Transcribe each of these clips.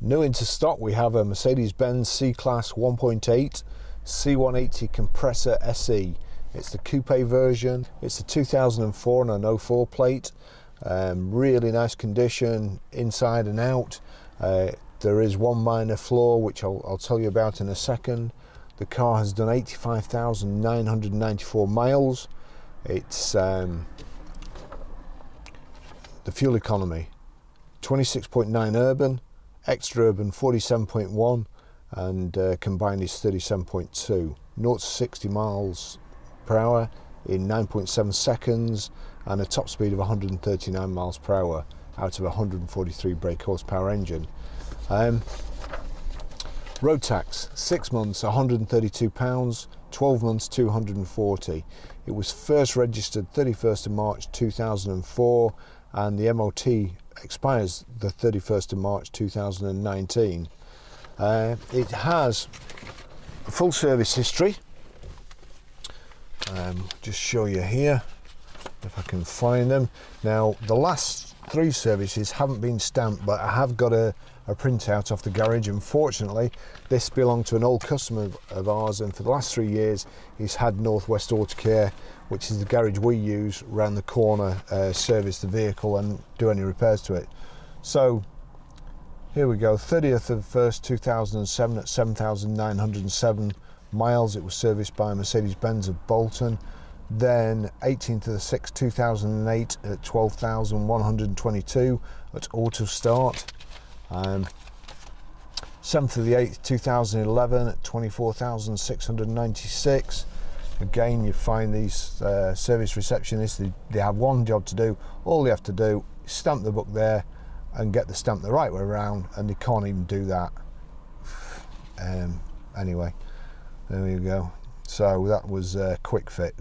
New into stock, we have a Mercedes-Benz C-Class 1.8 C180 Kompressor SE. It's the coupe version. It's a 2004 and an 04 plate. Really nice condition inside and out. There is one minor flaw which I'll tell you about in a second. The car has done 85,994 miles. It's the fuel economy 26.9 urban, extra urban 47.1, and combined is 37.2. 0 to 60 miles per hour in 9.7 seconds, and a top speed of 139 miles per hour out of a 143 brake horsepower engine. Road tax, 6 months £132, 12 months £240. It was first registered 31st of March 2004, and the MOT expires the 31st of March 2019. It has a full service history. Just show you here if I can find them. Now the last 3 services haven't been stamped, but I have got a printout off the garage. Unfortunately, this belonged to an old customer of ours, and for the last 3 years he's had Northwest Auto Care, which is the garage we use round the corner, service the vehicle and do any repairs to it. So here we go, 30th of 1st 2007 at 7,907 miles. It was serviced by Mercedes-Benz of Bolton. Then 18th of the 6th 2008 at 12,122 at Auto Start. 7th of the 8th 2011 at 24,696. Again, you find these service receptionists, they have one job to do. All they have to do is stamp the book there and get the stamp the right way around, and they can't even do that. Anyway, there you go. So that was a quick fit,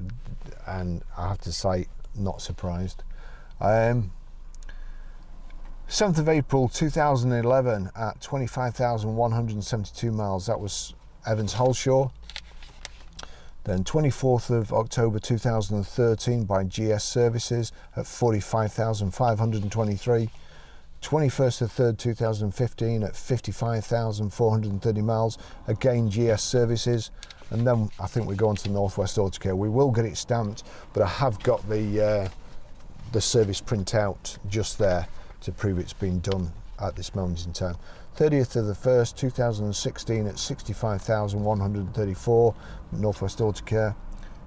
and I have to say, not surprised. 7th of April 2011 at 25,172 miles. That was Evans Holshaw. Then 24th of October 2013 by GS Services at 45,523. 21st of 3rd 2015 at 55,430 miles. Again GS Services. And then I think we go on to Northwest Auto Care. We will get it stamped, but I have got the service printout just there to prove it's been done at this moment in time. 30th of the 1st 2016 at 65,134 Northwest Auto Care.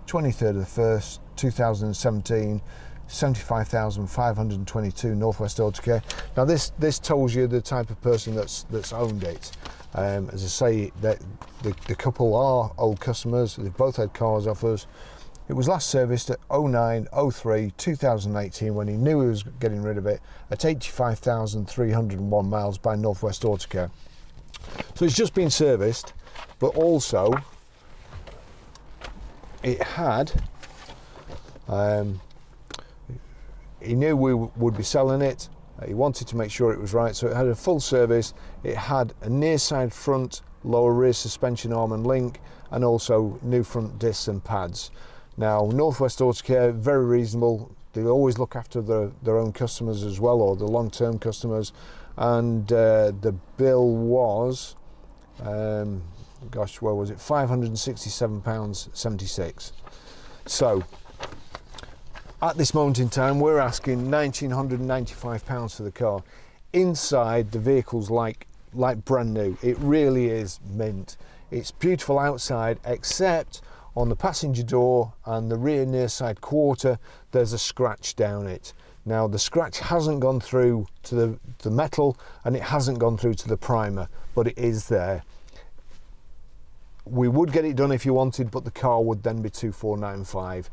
23rd of the 1st 2017 75,522 Northwest Auto Care. Now this tells you the type of person that's owned it. As I say, that the couple are old customers. They've both had cars off us. It was last serviced at 09, 03, 2018 when he knew he was getting rid of it at 85,301 miles by Northwest Auto Care. So it's just been serviced, but also it had, he knew we would be selling it. He wanted to make sure it was right, so it had a full service. It had a near side front, lower rear suspension arm and link, and also new front discs and pads. Now, Northwest Auto Care, very reasonable. They always look after their own customers as well, or the long-term customers. And the bill was, gosh, where was it? £567.76. So, at this moment in time, we're asking £1,995 for the car. Inside, the vehicle's like brand new. It really is mint. It's beautiful outside, except on the passenger door and the rear near side quarter, there's a scratch down it. Now the scratch hasn't gone through to the metal, and it hasn't gone through to the primer, but it is there. We would get it done if you wanted, but the car would then be 2,495.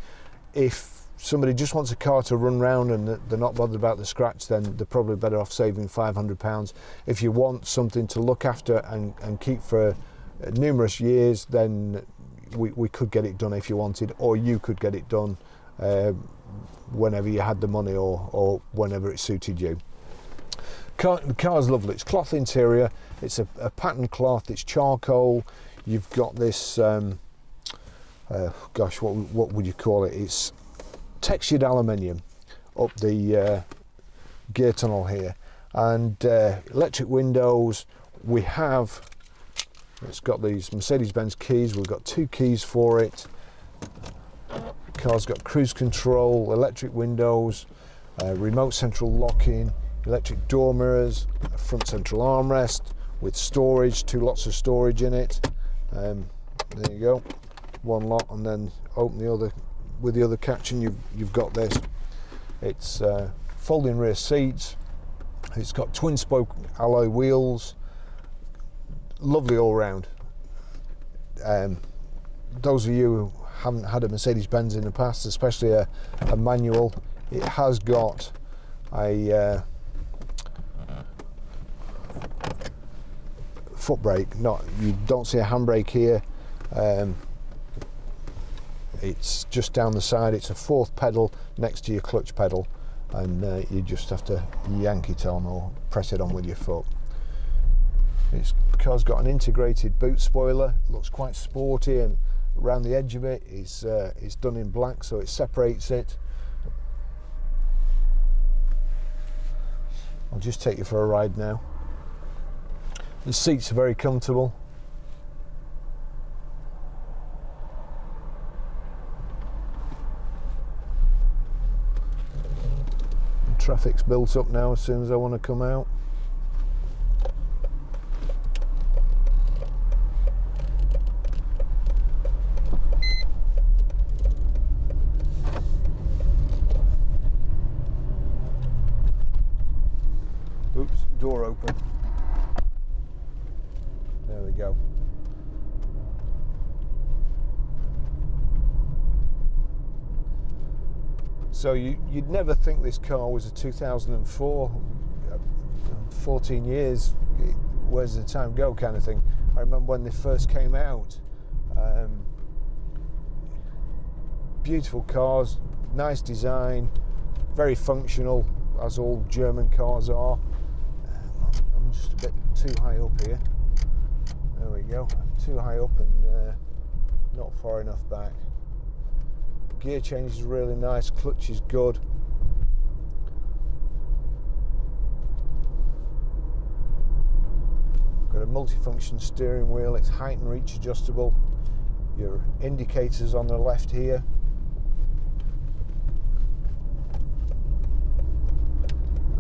If somebody just wants a car to run round and they're not bothered about the scratch, then they're probably better off saving £500. If you want something to look after and keep for numerous years, then we could get it done if you wanted, or you could get it done whenever you had the money, or whenever it suited you. The car's lovely. It's cloth interior. It's a patterned cloth. It's charcoal. You've got this gosh, what would you call it? It's textured aluminium up the gear tunnel here, and electric windows, we have, it's got these Mercedes-Benz keys. We've got 2 keys for it. The car's got cruise control, electric windows, remote central locking, electric door mirrors, a front central armrest with storage, 2 lots of storage in it. There you go, one lot, and then open the other with the other catch, and you've got this. It's folding rear seats. It's got twin spoke alloy wheels. Lovely all round. Those of you who haven't had a Mercedes-Benz in the past, especially a manual, it has got a foot brake. You don't see a handbrake here. It's just down the side. It's a 4th pedal next to your clutch pedal, and you just have to yank it on or press it on with your foot. The car's got an integrated boot spoiler. It looks quite sporty, and around the edge of it is done in black, so it separates it. I'll just take you for a ride now. The seats are very comfortable. The traffic's built up now as soon as I want to come out. Oops, door open. There we go. So you'd never think this car was a 2004, 14 years, where's the time go kind of thing. I remember when they first came out. Beautiful cars, nice design, very functional, as all German cars are. I'm just a bit too high up here. There we go, too high up and not far enough back. Gear change is really nice, clutch is good. Got a multifunction steering wheel, it's height and reach adjustable. Your indicators on the left here.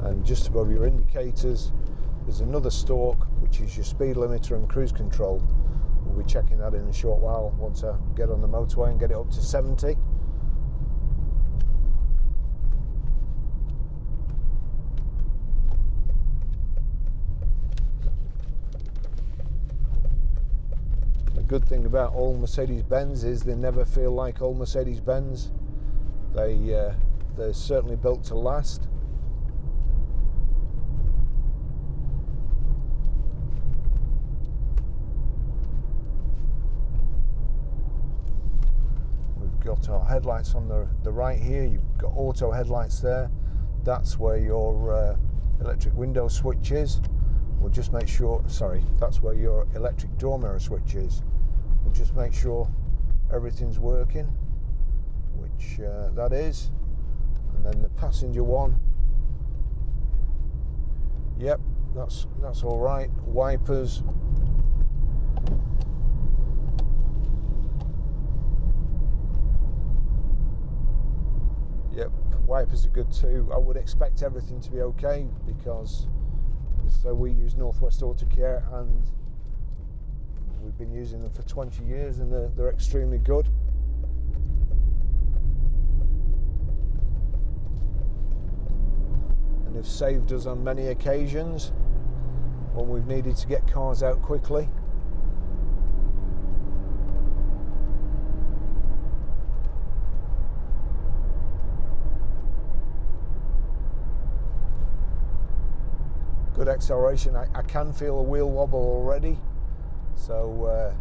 And just above your indicators there's another stalk, which is your speed limiter and cruise control. We'll be checking that in a short while once I get on the motorway and get it up to 70. The good thing about all Mercedes-Benz is they never feel like old Mercedes-Benz. They're certainly built to last. Got our headlights on the right here. You've got auto headlights there. That's where your electric window switch is. We'll just make sure, sorry, that's where your electric door mirror switch is. We'll just make sure everything's working, which that is. And then the passenger one, yep, that's all right. Wipers. Yep, wipers are good too. I would expect everything to be okay because so we use Northwest Auto Care and we've been using them for 20 years and they're extremely good. And they've saved us on many occasions when we've needed to get cars out quickly. Good acceleration. I can feel a wheel wobble already, so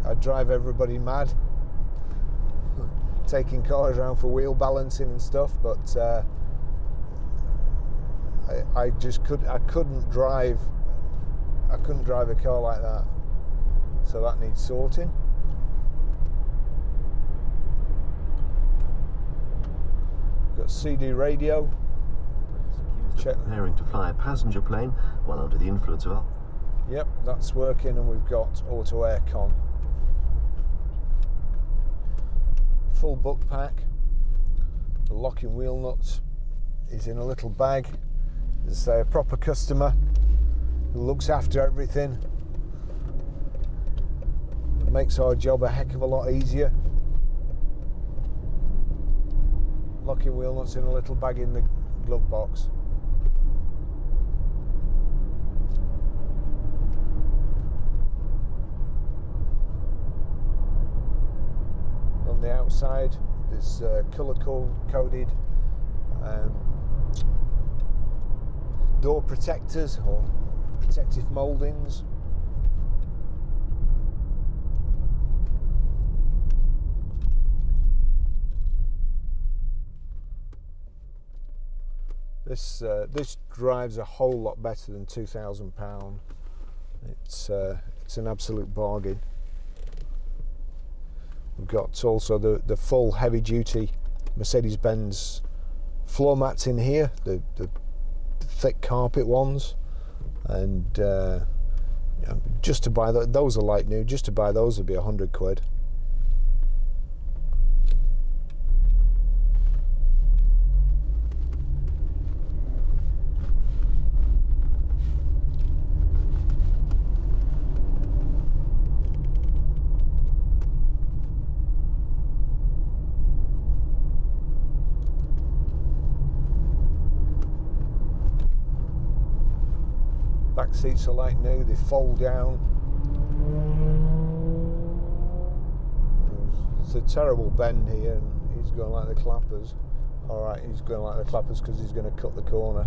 I drive everybody mad taking cars around for wheel balancing and stuff, but I couldn't drive a car like that, so that needs sorting. Got CD radio. check. Preparing to fly a passenger plane while under the influence of alcohol. Yep, that's working, and we've got auto aircon. Full book pack. The locking wheel nuts is in a little bag. There's a proper customer who looks after everything. It makes our job a heck of a lot easier. Locking wheel nuts in a little bag in the glove box. On the outside, there's colour coded door protectors or protective mouldings. This drives a whole lot better than £2,000. It's an absolute bargain. We've got also the full heavy duty Mercedes-Benz floor mats in here, the thick carpet ones, and just to buy those are like new. Just to buy those would be £100. Back seats are like new, they fold down. It's a terrible bend here, and he's going like the clappers. Alright, he's going like the clappers because he's going to cut the corner.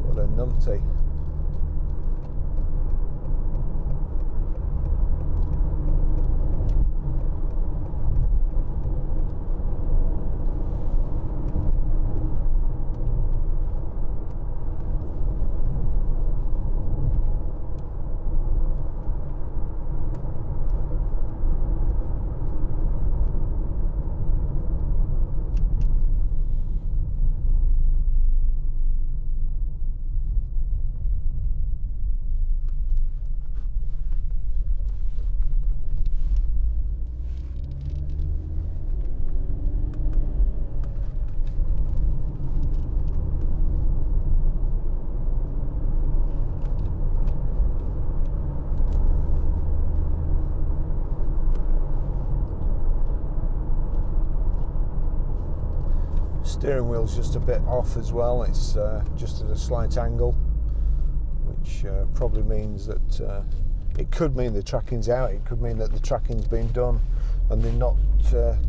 What a numpty. Steering wheel's just a bit off as well. It's just at a slight angle, which probably means that it could mean the tracking's out. It could mean that the tracking's been done and they've not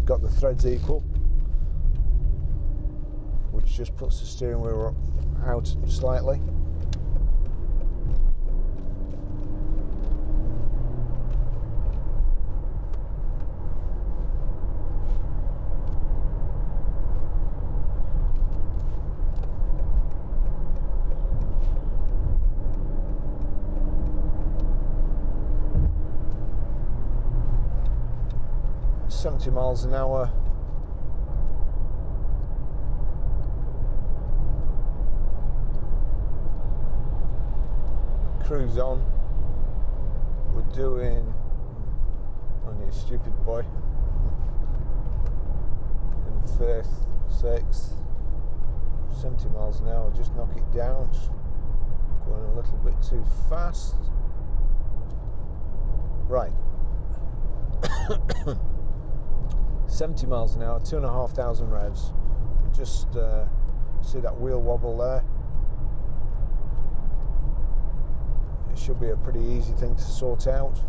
got the threads equal, which just puts the steering wheel out slightly. .70 miles an hour. Cruise on. We're doing, oh you stupid boy, in fifth, sixth, 70 miles an hour. Just knock it down. Just going a little bit too fast. Right. 70 miles an hour, 2,500 revs. Just see that wheel wobble there. It should be a pretty easy thing to sort out.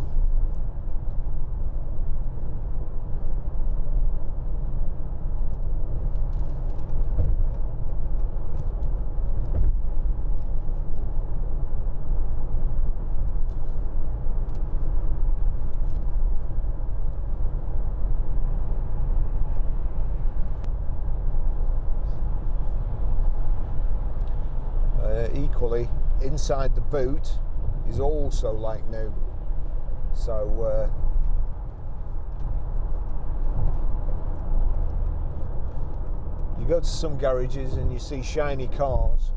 Equally, inside the boot, is also like new. So you go to some garages and you see shiny cars,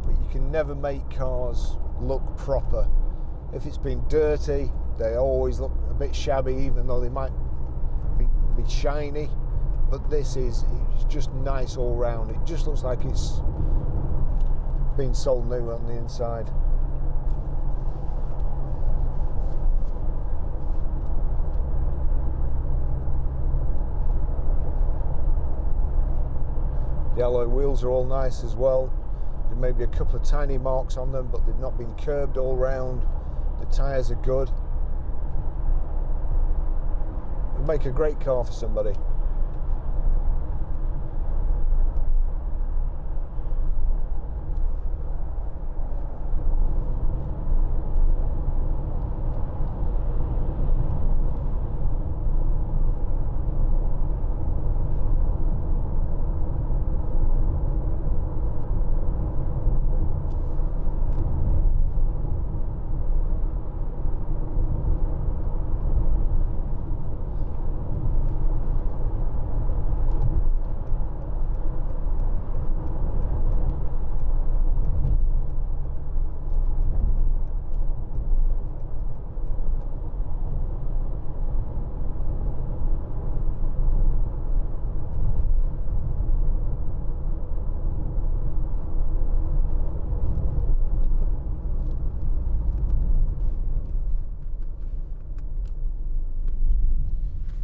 but you can never make cars look proper. If it's been dirty, they always look a bit shabby, even though they might be shiny. But this is just nice all round. It just looks like it's been sold new on the inside. The alloy wheels are all nice as well. There may be a couple of tiny marks on them, but they've not been curbed all round. The tyres are good. It'll make a great car for somebody.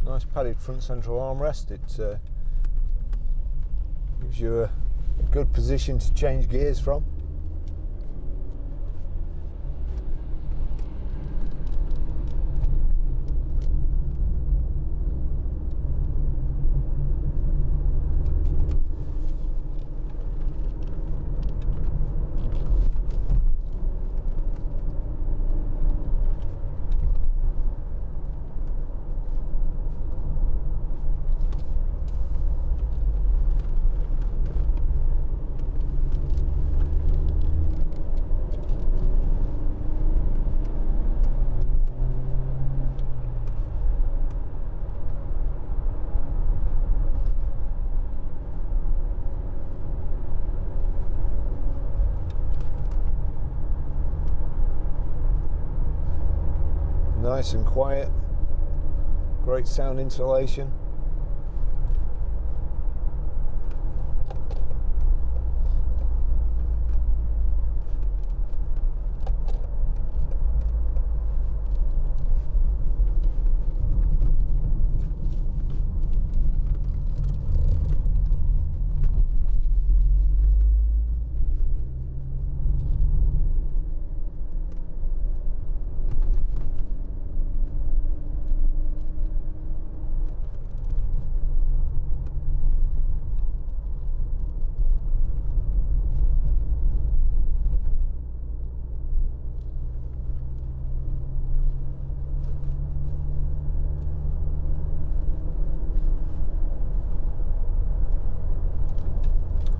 Nice padded front central armrest. It gives you a good position to change gears from. Nice and quiet, great sound insulation.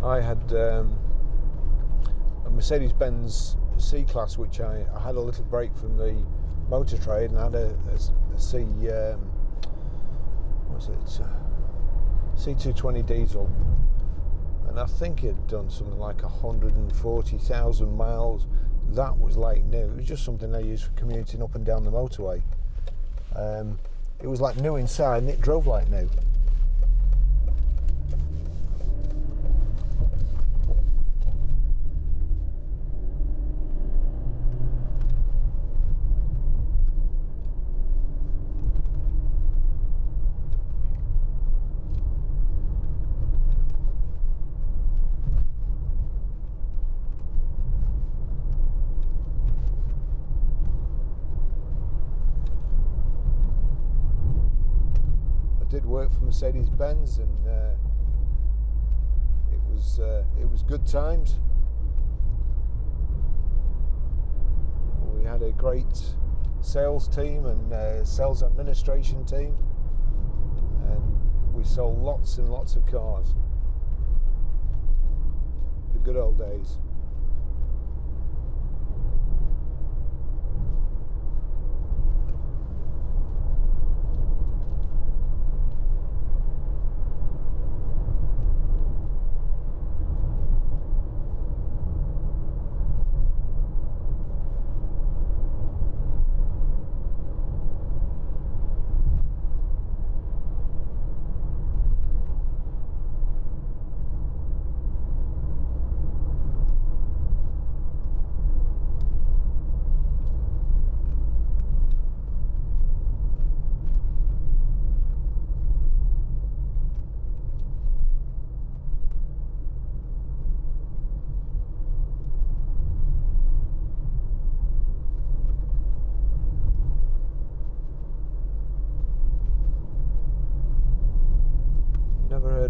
I had a Mercedes-Benz C-Class, which I had a little break from the motor trade, and I had a C220 diesel, and I think it had done something like 140,000 miles. That was like new. It was just something I used for commuting up and down the motorway. It was like new inside, and it drove like new. Did work for Mercedes-Benz, and it was good times. We had a great sales team and sales administration team, and we sold lots and lots of cars. The good old days.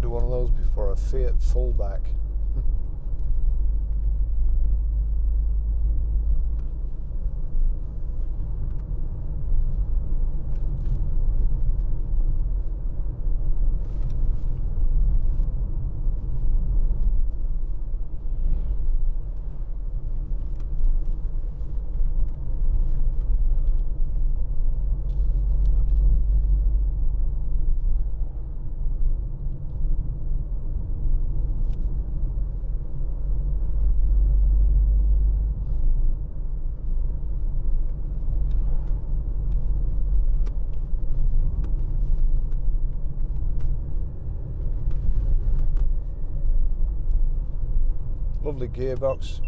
heard of one of those before, a Fiat fullback. Lovely gearbox.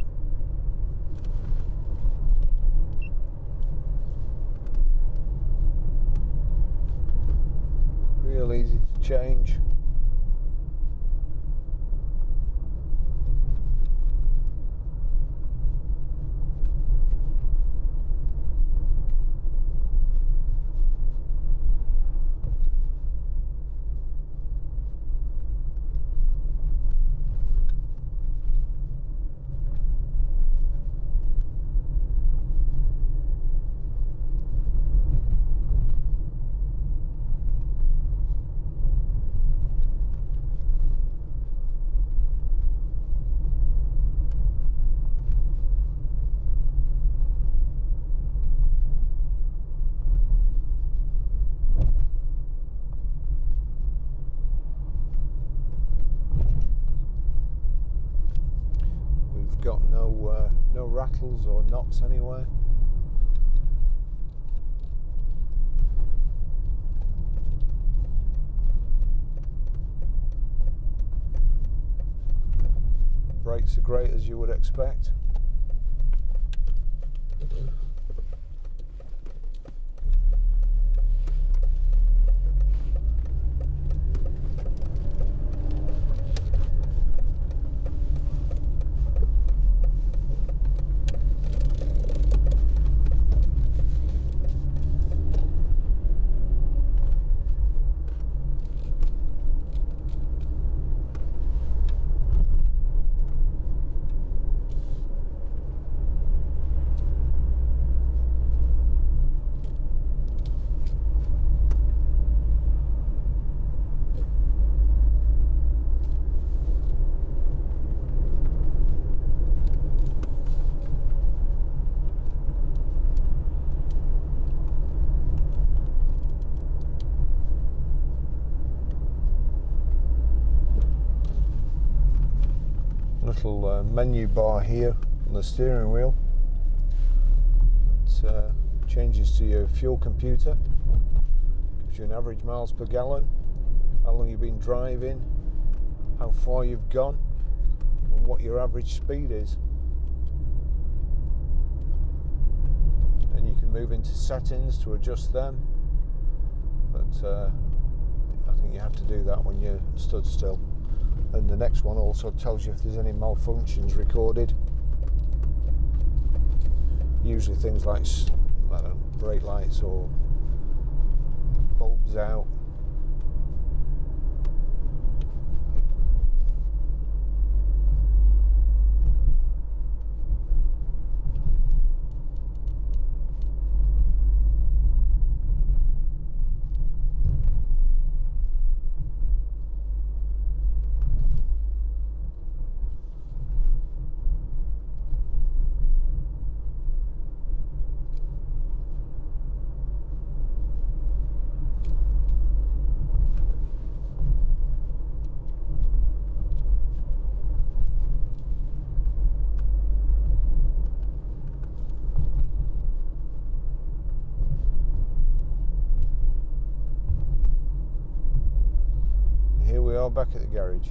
Real easy to change. Got no rattles or knocks anywhere. Brakes are great, as you would expect. Little menu bar here on the steering wheel. It changes to your fuel computer, gives you an average miles per gallon, how long you've been driving, how far you've gone, and what your average speed is. And you can move into settings to adjust them, but I think you have to do that when you're stood still. And the next one also tells you if there's any malfunctions recorded. Usually things like, I don't know, brake lights or bulbs out. Here we are back at the garage.